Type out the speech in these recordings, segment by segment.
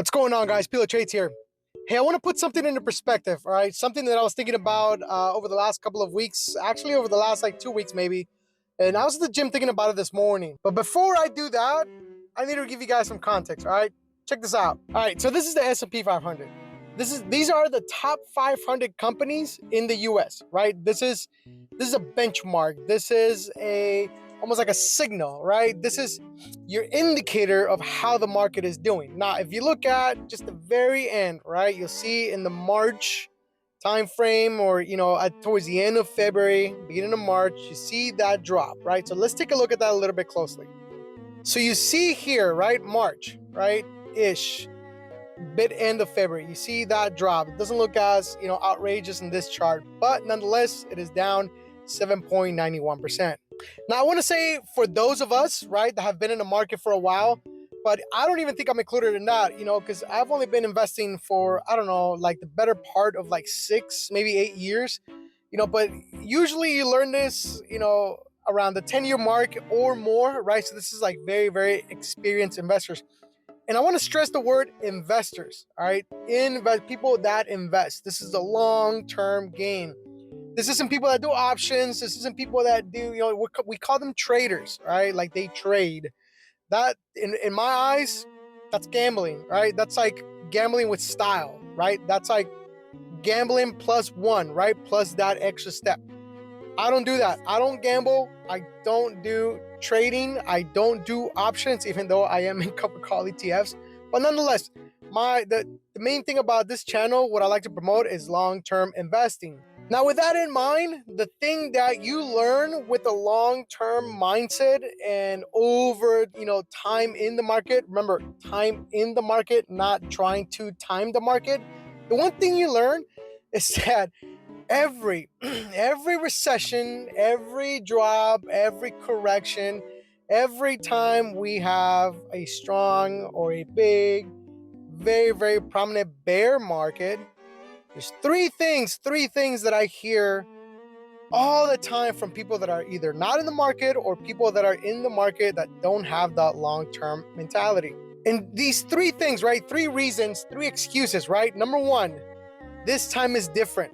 What's going on, guys? Pilo Trades here. Hey, I want to put something into perspective, all right? Something that I was thinking about over the last couple of weeks, actually over the last like 2 weeks maybe. And I was at the gym thinking about it this morning. But before I do that, I need to give you guys some context, all right? Check this out. All right, so this is the S&P 500. These are the top 500 companies in the US, right? This is a benchmark. This is a almost like a signal, right? This is your indicator of how the market is doing. Now, if you look at just the very end, right, you'll see in the March time frame, or towards the end of February, beginning of March, you see that drop, right? So let's take a look at that a little bit closely. So you see here, right, March, right, ish, bit end of February, you see that drop. It doesn't look as outrageous in this chart, but nonetheless, it is down 7.91%. Now, I want to say for those of us, right, that have been in the market for a while, but I don't even think I'm included in that, because I've only been investing for, I don't know, like the better part of like 6, maybe 8 years, but usually you learn this, around the 10-year mark or more, right? So this is like very, very experienced investors. And I want to stress the word investors, all right? People that invest. This is a long-term game. This isn't people that do options. This isn't people that do, we call them traders, right? Like they trade. That, in my eyes, that's gambling, right? That's like gambling with style, right? That's like gambling plus one, right? Plus that extra step. I don't do that. I don't gamble. I don't do trading. I don't do options, even though I am in covered call ETFs. But nonetheless, the main thing about this channel, what I like to promote, is long-term investing. Now, with that in mind, the thing that you learn with a long-term mindset and over, time in the market, remember, time in the market, not trying to time the market. The one thing you learn is that every every recession, every drop, every correction, every time we have a strong or a big, very, very prominent bear market, there's three things that I hear all the time from people that are either not in the market or people that are in the market that don't have that long-term mentality. And these three things, right? Three reasons, three excuses, right? Number one, this time is different.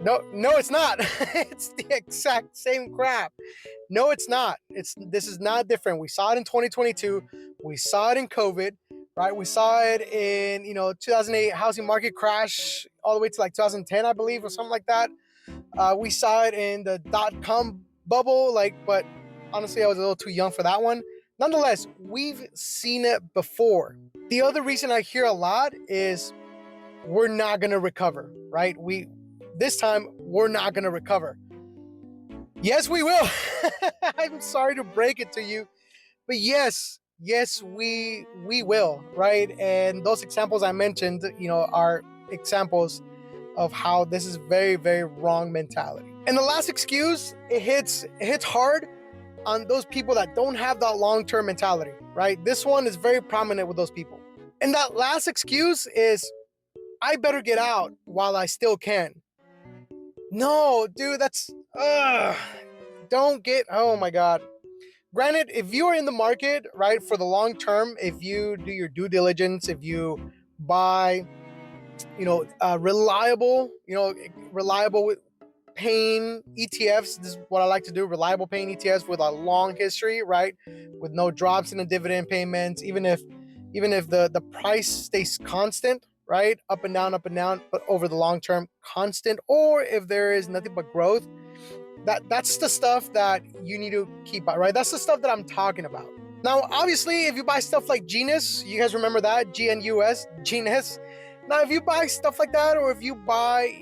No, it's not. It's the exact same crap. No, it's not. This is not different. We saw it in 2022. We saw it in COVID, right? We saw it in 2008 housing market crash all the way to like 2010, I believe, or something like that. We saw it in the .com bubble, but honestly, I was a little too young for that one. Nonetheless, we've seen it before. The other reason I hear a lot is we're not gonna recover, right? This time we're not gonna recover. Yes, we will. I'm sorry to break it to you, but yes, we will, right? And those examples I mentioned, are examples of how this is very, very wrong mentality. And the last excuse, it hits hard on those people that don't have that long-term mentality, right? This one is very prominent with those people. And that last excuse is, I better get out while I still can. No, dude, oh my God. Granted, if you are in the market, right, for the long term, if you do your due diligence, if you buy, reliable paying ETFs, this is what I like to do, reliable paying ETFs with a long history, right, with no drops in the dividend payments, even if the price stays constant, right, up and down, but over the long term, constant, or if there is nothing but growth, that's the stuff that you need to keep out, right? That's the stuff that I'm talking about. Now, obviously, if you buy stuff like Genius, you guys remember that, GNUS, Genius. Now, if you buy stuff like that, or if you buy,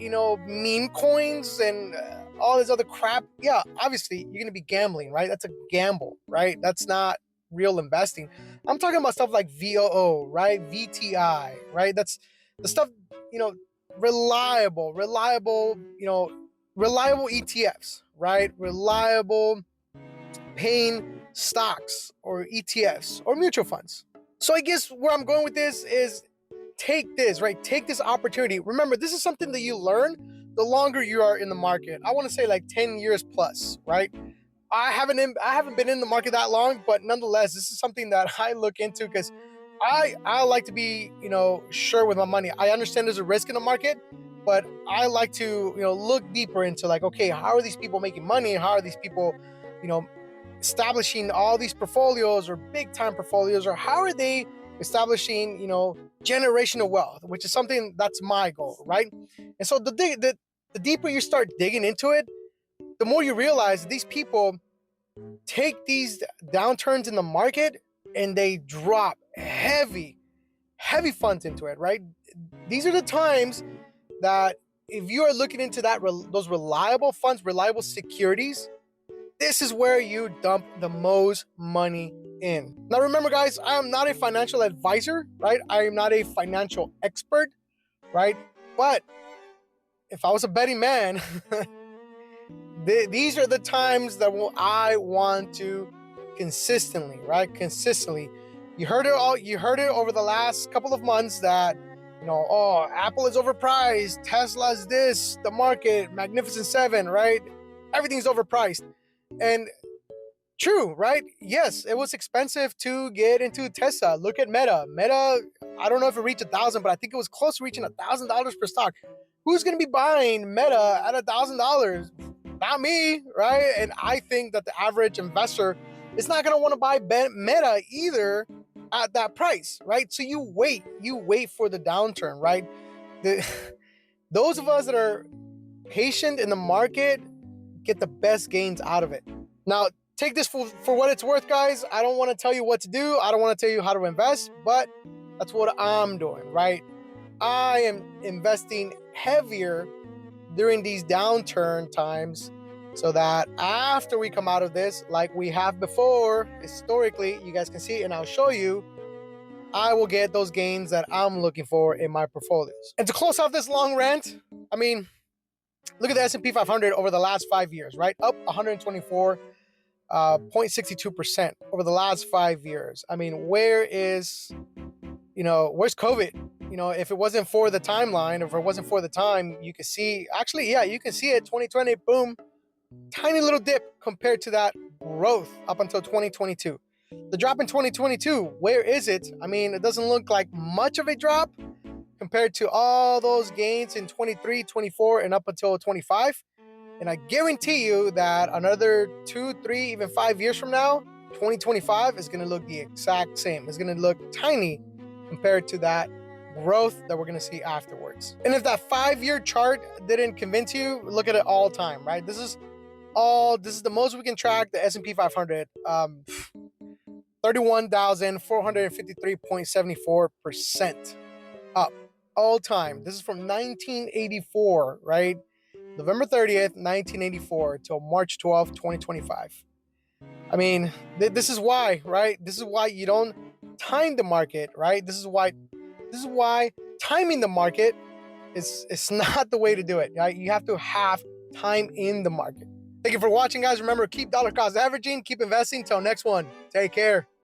meme coins and all this other crap, yeah, obviously you're gonna be gambling, right? That's a gamble, right? That's not real investing. I'm talking about stuff like VOO, right? VTI, right? That's the stuff, you know, reliable ETFs, right? Reliable paying stocks or ETFs or mutual funds. So I guess where I'm going with this is take this opportunity. Remember, this is something that you learn the longer you are in the market. I want to say like 10 years plus, right? I haven't been in the market that long, but nonetheless, this is something that I look into because I like to be, sure with my money. I understand there's a risk in the market, but I like to, look deeper into like, okay, how are these people making money? How are these people, you know, establishing all these portfolios or big time portfolios, or how are they establishing, generational wealth, which is something that's my goal, right? And so the deeper you start digging into it, the more you realize these people take these downturns in the market and they drop heavy funds into it, right? These are the times that if you are looking into those reliable funds, reliable securities, this is where you dump the most money in. Now, remember, guys, I am not a financial advisor, right? I am not a financial expert, right? But if I was a betting man, these are the times that I want to consistently, right? Consistently. You heard it all. You heard it over the last couple of months that, oh, Apple is overpriced. Tesla's this, the market, Magnificent Seven, right? Everything's overpriced. And true, right? Yes, it was expensive to get into Tesla. Look at Meta. Meta, I don't know if it reached 1,000, but I think it was close to reaching $1,000 per stock. Who's going to be buying Meta at $1,000? Not me, right? And I think that the average investor is not going to want to buy Meta either at that price, right? So you wait for the downturn, right? Those of us that are patient in the market get the best gains out of it. Now, take this for what it's worth, guys. I don't want to tell you what to do. I don't want to tell you how to invest, but that's what I'm doing, right? I am investing heavier during these downturn times so that after we come out of this, like we have before, historically, you guys can see, and I'll show you, I will get those gains that I'm looking for in my portfolios. And to close off this long rant, I mean, look at the S&P 500 over the last 5 years, right? Up 124.62% over the last 5 years. I mean, where's COVID? If it wasn't for the timeline, if it wasn't for the time, you could see, actually, yeah, you can see it, 2020, boom, tiny little dip compared to that growth up until 2022. The drop in 2022, where is it? I mean, it doesn't look like much of a drop compared to all those gains in 23, 24, and up until 25. And I guarantee you that another 2, 3, even 5 years from now, 2025 is going to look the exact same. It's going to look tiny compared to that growth that we're going to see afterwards. And if that 5-year chart didn't convince you, look at it all time, right? This is the most we can track the S&P 500, 31,453.74% up all time. This is from 1984, right? November 30th, 1984 till March 12th, 2025. I mean, this is why, right? This is why you don't time the market, right? This is why timing the market is not the way to do it, right? You have to have time in the market. Thank you for watching, guys. Remember, keep dollar cost averaging, keep investing. Till next one, take care.